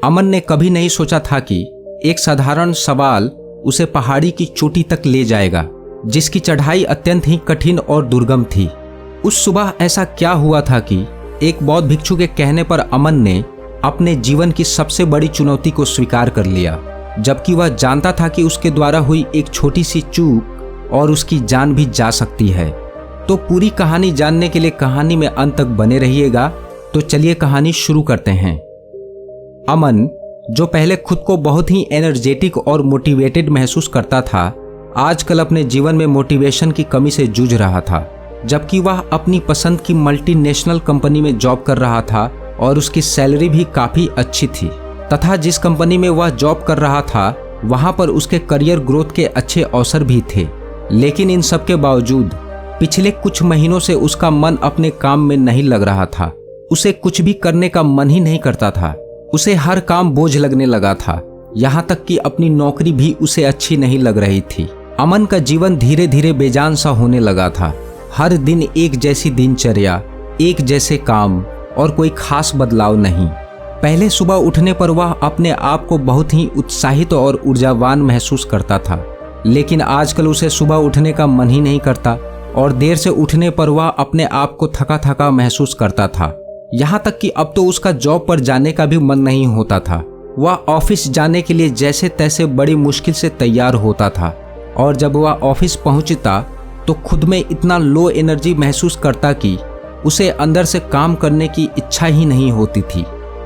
अमन ने कभी नहीं सोचा था कि एक साधारण सवाल उसे पहाड़ी की चोटी तक ले जाएगा, जिसकी चढ़ाई अत्यंत ही कठिन और दुर्गम थी। उस सुबह ऐसा क्या हुआ था कि एक बौद्ध भिक्षु के कहने पर अमन ने अपने जीवन की सबसे बड़ी चुनौती को स्वीकार कर लिया, जबकि वह जानता था कि उसके द्वारा हुई एक छोटी सी चूक और उसकी जान भी जा सकती है। तो पूरी कहानी जानने के लिए कहानी में अंत तक बने रहिएगा। तो चलिए कहानी शुरू करते हैं। अमन, जो पहले खुद को बहुत ही एनर्जेटिक और मोटिवेटेड महसूस करता था, आजकल अपने जीवन में मोटिवेशन की कमी से जूझ रहा था। जबकि वह अपनी पसंद की मल्टीनेशनल कंपनी में जॉब कर रहा था और उसकी सैलरी भी काफ़ी अच्छी थी, तथा जिस कंपनी में वह जॉब कर रहा था वहां पर उसके करियर ग्रोथ के अच्छे अवसर भी थे। लेकिन इन सब के बावजूद पिछले कुछ महीनों से उसका मन अपने काम में नहीं लग रहा था। उसे कुछ भी करने का मन ही नहीं करता था। उसे हर काम बोझ लगने लगा था, यहाँ तक कि अपनी नौकरी भी उसे अच्छी नहीं लग रही थी। अमन का जीवन धीरे धीरे बेजान सा होने लगा था। हर दिन एक जैसी दिनचर्या, एक जैसे काम और कोई खास बदलाव नहीं। पहले सुबह उठने पर वह अपने आप को बहुत ही उत्साहित और ऊर्जावान महसूस करता था, लेकिन आजकल उसे सुबह उठने का मन ही नहीं करता और देर से उठने पर वह अपने आप को थका थका महसूस करता था। यहाँ तक कि अब तो उसका जॉब पर जाने का भी मन नहीं होता था। वह ऑफिस जाने के लिए जैसे तैसे बड़ी मुश्किल से तैयार होता था और जब वह ऑफिस पहुँचता तो खुद में इतना लो एनर्जी महसूस करता कि उसे अंदर से काम करने की इच्छा ही नहीं होती थी।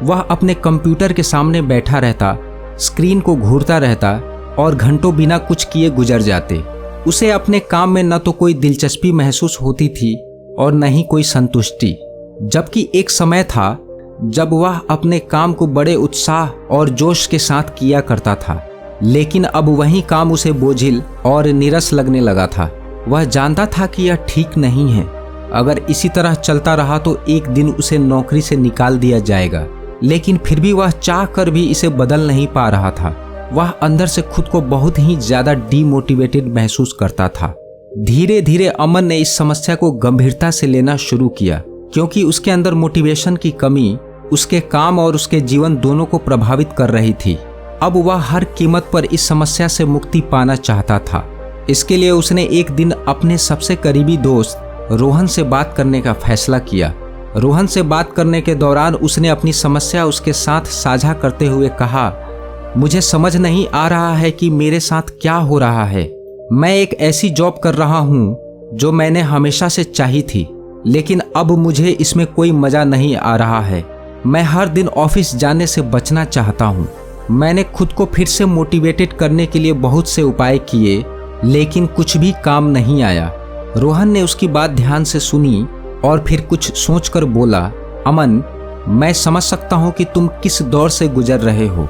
वह अपने कंप्यूटर के सामने बैठा रहता, स्क्रीन को घूरता रहता और घंटों बिना कुछ किए गुजर जाते। उसे अपने काम में न तो कोई दिलचस्पी महसूस होती थी और न ही कोई संतुष्टि। जबकि एक समय था जब वह अपने काम को बड़े उत्साह और जोश के साथ किया करता था, लेकिन अब वही काम उसे बोझिल और नीरस लगने लगा था। वह जानता था कि यह ठीक नहीं है। अगर इसी तरह चलता रहा तो एक दिन उसे नौकरी से निकाल दिया जाएगा, लेकिन फिर भी वह चाह कर भी इसे बदल नहीं पा रहा था। वह अंदर से खुद को बहुत ही ज्यादा डीमोटिवेटेड महसूस करता था। धीरे धीरे अमन ने इस समस्या को गंभीरता से लेना शुरू किया, क्योंकि उसके अंदर मोटिवेशन की कमी उसके काम और उसके जीवन दोनों को प्रभावित कर रही थी। अब वह हर कीमत पर इस समस्या से मुक्ति पाना चाहता था। इसके लिए उसने एक दिन अपने सबसे करीबी दोस्त रोहन से बात करने का फैसला किया। रोहन से बात करने के दौरान उसने अपनी समस्या उसके साथ साझा करते हुए कहा, मुझे समझ नहीं आ रहा है कि मेरे साथ क्या हो रहा है। मैं एक ऐसी जॉब कर रहा हूँ जो मैंने हमेशा से चाही थी, लेकिन अब मुझे इसमें कोई मजा नहीं आ रहा है। मैं हर दिन ऑफिस जाने से बचना चाहता हूँ। मैंने खुद को फिर से मोटिवेटेड करने के लिए बहुत से उपाय किए, लेकिन कुछ भी काम नहीं आया। रोहन ने उसकी बात ध्यान से सुनी और फिर कुछ सोचकर बोला, अमन, मैं समझ सकता हूँ कि तुम किस दौर से गुजर रहे हो,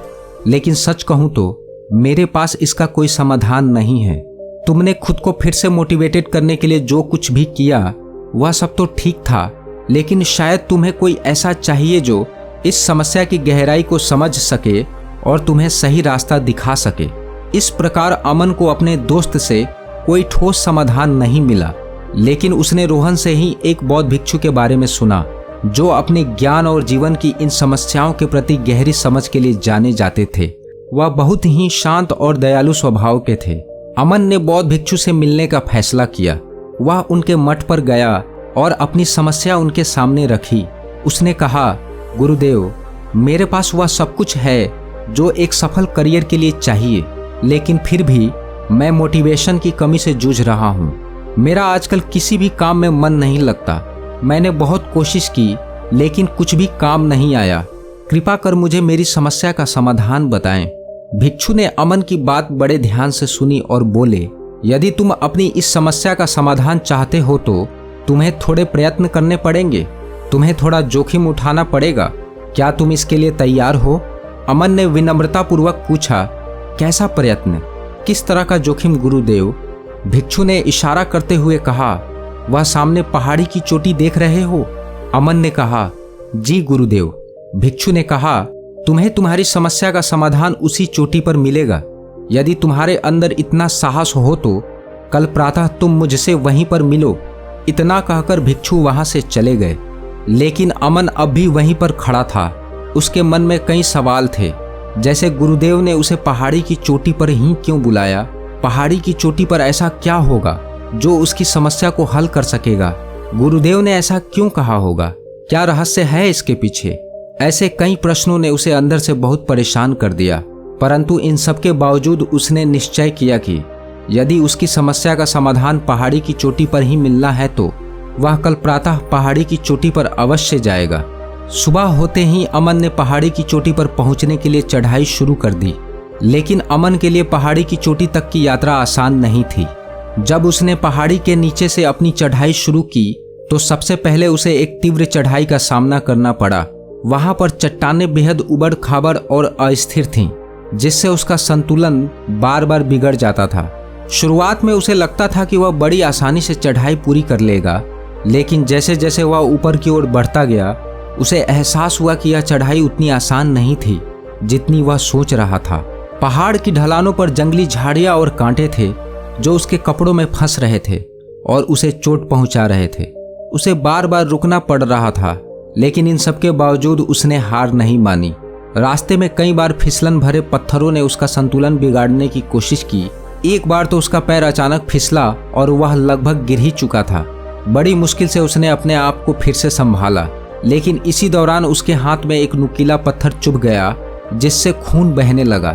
लेकिन सच कहूँ तो मेरे पास इसका कोई समाधान नहीं है। तुमने खुद को फिर से मोटिवेटेड करने के लिए जो कुछ भी किया वह सब तो ठीक था, लेकिन शायद तुम्हें कोई ऐसा चाहिए जो इस समस्या की गहराई को समझ सके और तुम्हें सही रास्ता दिखा सके। इस प्रकार अमन को अपने दोस्त से कोई ठोस समाधान नहीं मिला, लेकिन उसने रोहन से ही एक बौद्ध भिक्षु के बारे में सुना, जो अपने ज्ञान और जीवन की इन समस्याओं के प्रति गहरी समझ के लिए जाने जाते थे। वह बहुत ही शांत और दयालु स्वभाव के थे। अमन ने बौद्ध भिक्षु से मिलने का फैसला किया। वह उनके मठ पर गया और अपनी समस्या उनके सामने रखी। उसने कहा, गुरुदेव, मेरे पास वह सब कुछ है जो एक सफल करियर के लिए चाहिए, लेकिन फिर भी मैं मोटिवेशन की कमी से जूझ रहा हूँ। मेरा आजकल किसी भी काम में मन नहीं लगता। मैंने बहुत कोशिश की, लेकिन कुछ भी काम नहीं आया। कृपा कर मुझे मेरी समस्या का समाधान बताएं। भिक्षु ने अमन की बात बड़े ध्यान से सुनी और बोले, यदि तुम अपनी इस समस्या का समाधान चाहते हो तो तुम्हें थोड़े प्रयत्न करने पड़ेंगे। तुम्हें थोड़ा जोखिम उठाना पड़ेगा। क्या तुम इसके लिए तैयार हो? अमन ने विनम्रतापूर्वक पूछा, कैसा प्रयत्न? किस तरह का जोखिम गुरुदेव? भिक्षु ने इशारा करते हुए कहा, वह सामने पहाड़ी की चोटी देख रहे हो? अमन ने कहा, जी गुरुदेव। भिक्षु ने कहा, तुम्हें तुम्हारी समस्या का समाधान उसी चोटी पर मिलेगा। यदि तुम्हारे अंदर इतना साहस हो तो कल प्रातः तुम मुझसे वहीं पर मिलो। इतना कहकर भिक्षु वहां से चले गए, लेकिन अमन अब भी वहीं पर खड़ा था। उसके मन में कई सवाल थे, जैसे गुरुदेव ने उसे पहाड़ी की चोटी पर ही क्यों बुलाया, पहाड़ी की चोटी पर ऐसा क्या होगा जो उसकी समस्या को हल कर सकेगा, गुरुदेव ने ऐसा क्यों कहा होगा, क्या रहस्य है इसके पीछे। ऐसे कई प्रश्नों ने उसे अंदर से बहुत परेशान कर दिया। परंतु इन सब के बावजूद उसने निश्चय किया कि यदि उसकी समस्या का समाधान पहाड़ी की चोटी पर ही मिलना है तो वह कल प्रातः पहाड़ी की चोटी पर अवश्य जाएगा। सुबह होते ही अमन ने पहाड़ी की चोटी पर पहुंचने के लिए चढ़ाई शुरू कर दी। लेकिन अमन के लिए पहाड़ी की चोटी तक की यात्रा आसान नहीं थी। जब उसने पहाड़ी के नीचे से अपनी चढ़ाई शुरू की तो सबसे पहले उसे एक तीव्र चढ़ाई का सामना करना पड़ा। वहां पर चट्टानें बेहद उबड़ खाबड़ और अस्थिर थीं, जिससे उसका संतुलन बार बार बिगड़ जाता था। शुरुआत में उसे लगता था कि वह बड़ी आसानी से चढ़ाई पूरी कर लेगा, लेकिन जैसे जैसे वह ऊपर की ओर बढ़ता गया उसे एहसास हुआ कि यह चढ़ाई उतनी आसान नहीं थी जितनी वह सोच रहा था। पहाड़ की ढलानों पर जंगली झाड़ियां और कांटे थे जो उसके कपड़ों में फंस रहे थे और उसे चोट पहुंचा रहे थे। उसे बार बार रुकना पड़ रहा था, लेकिन इन सब के बावजूद उसने हार नहीं मानी। रास्ते में कई बार फिसलन भरे पत्थरों ने उसका संतुलन बिगाड़ने की कोशिश की। एक बार तो उसका पैर अचानक फिसला और वह लगभग गिर ही चुका था। बड़ी मुश्किल से उसने अपने आप को फिर से संभाला, लेकिन इसी दौरान उसके हाथ में एक नुकीला पत्थर चुभ गया जिससे खून बहने लगा।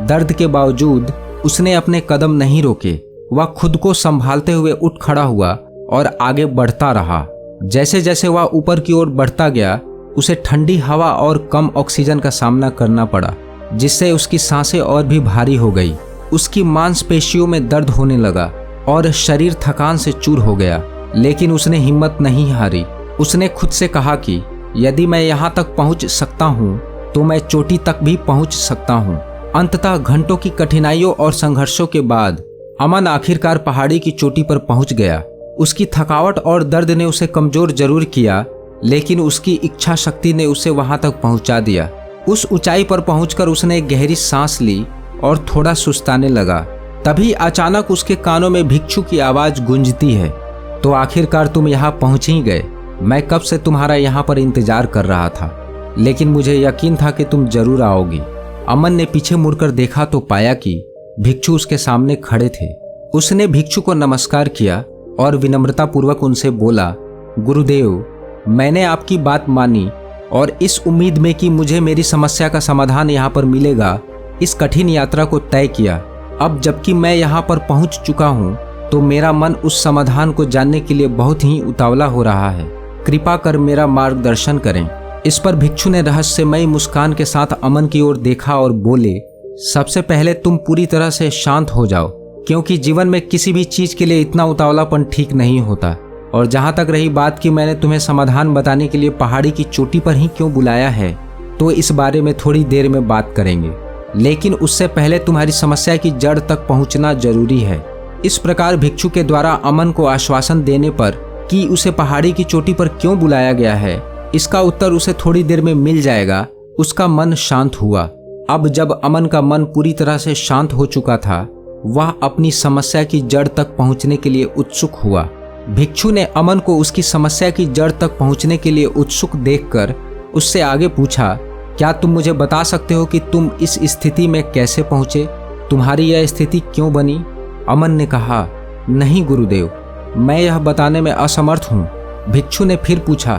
दर्द के बावजूद उसने अपने कदम नहीं रोके। वह खुद को संभालते हुए उठ खड़ा हुआ और आगे बढ़ता रहा। जैसे जैसे वह ऊपर की ओर बढ़ता गया उसे ठंडी हवा और कम ऑक्सीजन का सामना करना पड़ा, जिससे उसकी सांसें और भी भारी हो गई। उसकी मांसपेशियों में दर्द होने लगा और शरीर थकान से चूर हो गया, लेकिन उसने हिम्मत नहीं हारी। उसने खुद से कहा कि यदि मैं यहाँ तक पहुँच सकता हूँ तो मैं चोटी तक भी पहुँच सकता हूँ। अंततः घंटों की कठिनाइयों और संघर्षों के बाद अमन आखिरकार पहाड़ी की चोटी पर पहुँच गया। उसकी थकावट और दर्द ने उसे कमजोर जरूर किया, लेकिन उसकी इच्छा शक्ति ने उसे वहां तक पहुंचा दिया। उस ऊंचाई पर पहुंचकर उसने एक गहरी सांस ली और थोड़ा सुस्ताने लगा। तभी अचानक उसके कानों में भिक्षु की आवाज गूंजती है, तो आखिरकार तुम यहाँ पहुंच ही गए। मैं कब से तुम्हारा यहाँ पर इंतजार कर रहा था, लेकिन मुझे यकीन था कि तुम जरूर आओगी। अमन ने पीछे मुड़कर देखा तो पाया कि भिक्षु उसके सामने खड़े थे। उसने भिक्षु को नमस्कार किया और विनम्रतापूर्वक उनसे बोला, गुरुदेव, मैंने आपकी बात मानी और इस उम्मीद में कि मुझे मेरी समस्या का समाधान यहाँ पर मिलेगा, इस कठिन यात्रा को तय किया। अब जबकि मैं यहाँ पर पहुँच चुका हूँ तो मेरा मन उस समाधान को जानने के लिए बहुत ही उतावला हो रहा है। कृपा कर मेरा मार्गदर्शन करें। इस पर भिक्षु ने रहस्यमयी मुस्कान के साथ अमन की ओर देखा और बोले, सबसे पहले तुम पूरी तरह से शांत हो जाओ, क्योंकि जीवन में किसी भी चीज के लिए इतना उतावलापन ठीक नहीं होता। और जहां तक रही बात कि मैंने तुम्हें समाधान बताने के लिए पहाड़ी की चोटी पर ही क्यों बुलाया है, तो इस बारे में थोड़ी देर में बात करेंगे, लेकिन उससे पहले तुम्हारी समस्या की जड़ तक पहुंचना जरूरी है। इस प्रकार भिक्षु के द्वारा अमन को आश्वासन देने पर कि उसे पहाड़ी की चोटी पर क्यों बुलाया गया है, इसका उत्तर उसे थोड़ी देर में मिल जाएगा, उसका मन शांत हुआ। अब जब अमन का मन पूरी तरह से शांत हो चुका था, वह अपनी समस्या की जड़ तक पहुंचने के लिए उत्सुक हुआ। भिक्षु ने अमन को उसकी समस्या की जड़ तक पहुंचने के लिए उत्सुक देखकर उससे आगे पूछा, क्या तुम मुझे बता सकते हो कि तुम इस स्थिति में कैसे पहुंचे? तुम्हारी यह स्थिति क्यों बनी? अमन ने कहा, नहीं गुरुदेव, मैं यह बताने में असमर्थ हूँ। भिक्षु ने फिर पूछा,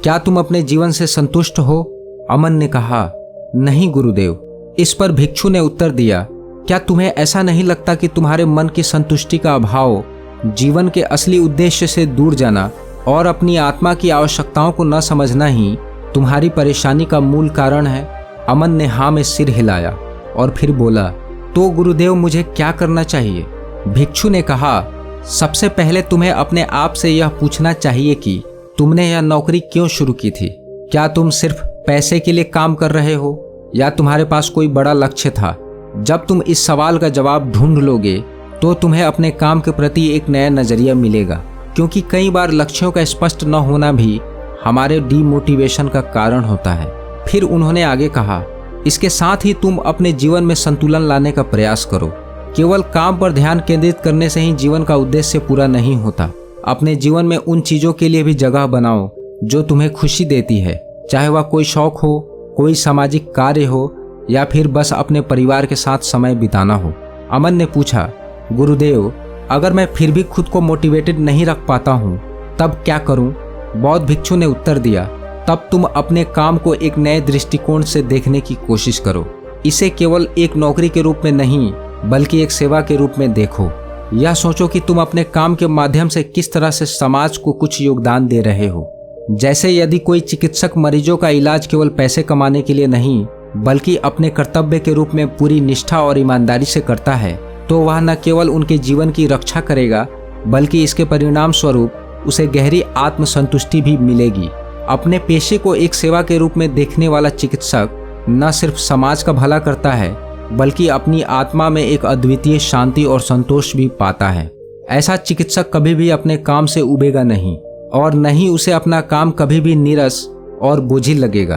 क्या तुम अपने जीवन से संतुष्ट हो? अमन ने कहा, नहीं गुरुदेव। इस पर भिक्षु ने उत्तर दिया, क्या तुम्हें ऐसा नहीं लगता कि तुम्हारे मन की संतुष्टि का अभाव, जीवन के असली उद्देश्य से दूर जाना और अपनी आत्मा की आवश्यकताओं को न समझना ही तुम्हारी परेशानी का मूल कारण है? अमन ने हाँ में सिर हिलाया और फिर बोला, तो गुरुदेव मुझे क्या करना चाहिए? भिक्षु ने कहा, सबसे पहले तुम्हें अपने आप से यह पूछना चाहिए कि तुमने यह नौकरी क्यों शुरू की थी? क्या तुम सिर्फ पैसे के लिए काम कर रहे हो या तुम्हारे पास कोई बड़ा लक्ष्य था? जब तुम इस सवाल का जवाब ढूंढ लोगे तो तुम्हें अपने काम के प्रति एक नया नजरिया मिलेगा, क्योंकि कई बार लक्ष्यों का स्पष्ट न होना भी हमारे डीमोटिवेशन का कारण होता है। फिर उन्होंने आगे कहा, इसके साथ ही तुम अपने जीवन में संतुलन लाने का प्रयास करो। केवल काम पर ध्यान केंद्रित करने से ही जीवन का उद्देश्य पूरा नहीं होता। अपने जीवन में उन चीजों के लिए भी जगह बनाओ जो तुम्हें खुशी देती है, चाहे वह कोई शौक हो कोई सामाजिक कार्य हो या फिर बस अपने परिवार के साथ समय बिताना हो। अमन ने पूछा, गुरुदेव, अगर मैं फिर भी खुद को मोटिवेटेड नहीं रख पाता हूँ तब क्या करूँ? बौद्ध भिक्षु ने उत्तर दिया, तब तुम अपने काम को एक नए दृष्टिकोण से देखने की कोशिश करो। इसे केवल एक नौकरी के रूप में नहीं बल्कि एक सेवा के रूप में देखो। यह सोचो कि तुम अपने काम के माध्यम से किस तरह से समाज को कुछ योगदान दे रहे हो। जैसे यदि कोई चिकित्सक मरीजों का इलाज केवल पैसे कमाने के लिए नहीं बल्कि अपने कर्तव्य के रूप में पूरी निष्ठा और ईमानदारी से करता है, तो वह न केवल उनके जीवन की रक्षा करेगा बल्कि इसके परिणाम स्वरूप उसे गहरी आत्मसंतुष्टि भी मिलेगी। अपने पेशे को एक सेवा के रूप में देखने वाला चिकित्सक न सिर्फ समाज का भला करता है बल्कि अपनी आत्मा में एक अद्वितीय शांति और संतोष भी पाता है। ऐसा चिकित्सक कभी भी अपने काम से उबेगा नहीं और न ही उसे अपना काम कभी भी नीरस और बोझिल लगेगा।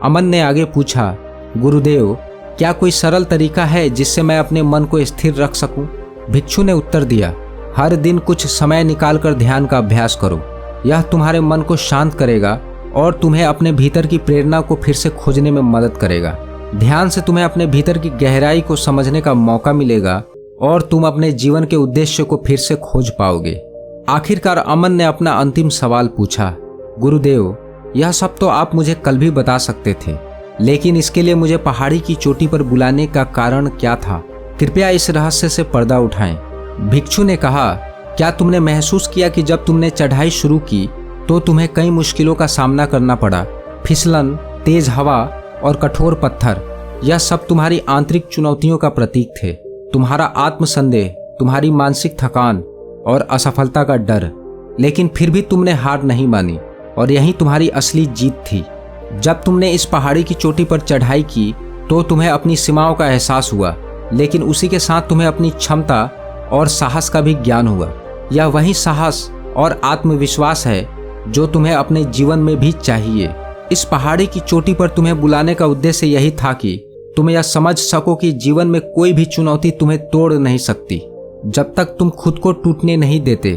अमन ने आगे पूछा, गुरुदेव, क्या कोई सरल तरीका है जिससे मैं अपने मन को स्थिर रख सकूं? भिक्षु ने उत्तर दिया, हर दिन कुछ समय निकालकर ध्यान का अभ्यास करो। यह तुम्हारे मन को शांत करेगा और तुम्हें अपने भीतर की प्रेरणा को फिर से खोजने में मदद करेगा। ध्यान से तुम्हें अपने भीतर की गहराई को समझने का मौका मिलेगा और तुम अपने जीवन के उद्देश्य को फिर से खोज पाओगे। आखिरकार अमन ने अपना अंतिम सवाल पूछा, गुरुदेव, यह सब तो आप मुझे कल भी बता सकते थे, लेकिन इसके लिए मुझे पहाड़ी की चोटी पर बुलाने का कारण क्या था? कृपया इस रहस्य से पर्दा उठाएं। भिक्षु ने कहा, क्या तुमने महसूस किया कि जब तुमने चढ़ाई शुरू की तो तुम्हें कई मुश्किलों का सामना करना पड़ा? फिसलन, तेज हवा और कठोर पत्थर, यह सब तुम्हारी आंतरिक चुनौतियों का प्रतीक थे। तुम्हारा आत्मसंदेह, तुम्हारी मानसिक थकान और असफलता का डर, लेकिन फिर भी तुमने हार नहीं मानी और यही तुम्हारी असली जीत थी। जब तुमने इस पहाड़ी की चोटी पर चढ़ाई की तो तुम्हें अपनी सीमाओं का एहसास हुआ, लेकिन उसी के साथ तुम्हें अपनी क्षमता और साहस का भी ज्ञान हुआ। यह वही साहस और आत्मविश्वास है जो तुम्हें अपने जीवन में भी चाहिए। इस पहाड़ी की चोटी पर तुम्हें बुलाने का उद्देश्य यही था कि तुम यह समझ सको कि जीवन में कोई भी चुनौती तुम्हें तोड़ नहीं सकती जब तक तुम खुद को टूटने नहीं देते।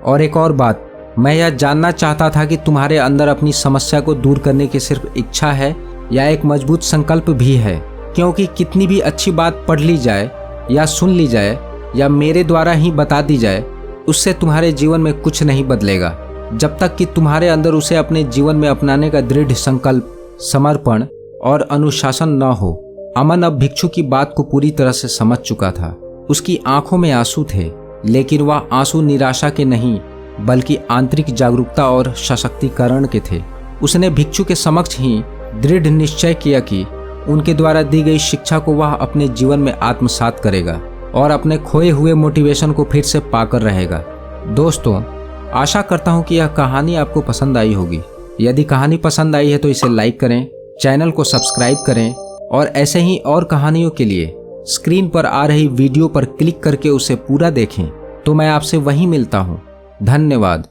और एक और बात, मैं यह जानना चाहता था कि तुम्हारे अंदर अपनी समस्या को दूर करने की सिर्फ इच्छा है या एक मजबूत संकल्प भी है, क्योंकि कितनी भी अच्छी बात पढ़ ली जाए या सुन ली जाए या मेरे द्वारा ही बता दी जाए, उससे तुम्हारे जीवन में कुछ नहीं बदलेगा जब तक कि तुम्हारे अंदर उसे अपने जीवन में अपनाने का दृढ़ संकल्प, समर्पण और अनुशासन न हो। अमन अब भिक्षु की बात को पूरी तरह से समझ चुका था। उसकी आंखों में आंसू थे, लेकिन वह आंसू निराशा के नहीं बल्कि आंतरिक जागरूकता और सशक्तिकरण के थे। उसने भिक्षु के समक्ष ही दृढ़ निश्चय किया कि उनके द्वारा दी गई शिक्षा को वह अपने जीवन में आत्मसात करेगा और अपने खोए हुए मोटिवेशन को फिर से पाकर रहेगा। दोस्तों, आशा करता हूं कि यह कहानी आपको पसंद आई होगी। यदि कहानी पसंद आई है तो इसे लाइक करें, चैनल को सब्सक्राइब करें और ऐसे ही और कहानियों के लिए स्क्रीन पर आ रही वीडियो पर क्लिक करके उसे पूरा देखें। तो मैं आपसे वहीं मिलता हूं। धन्यवाद।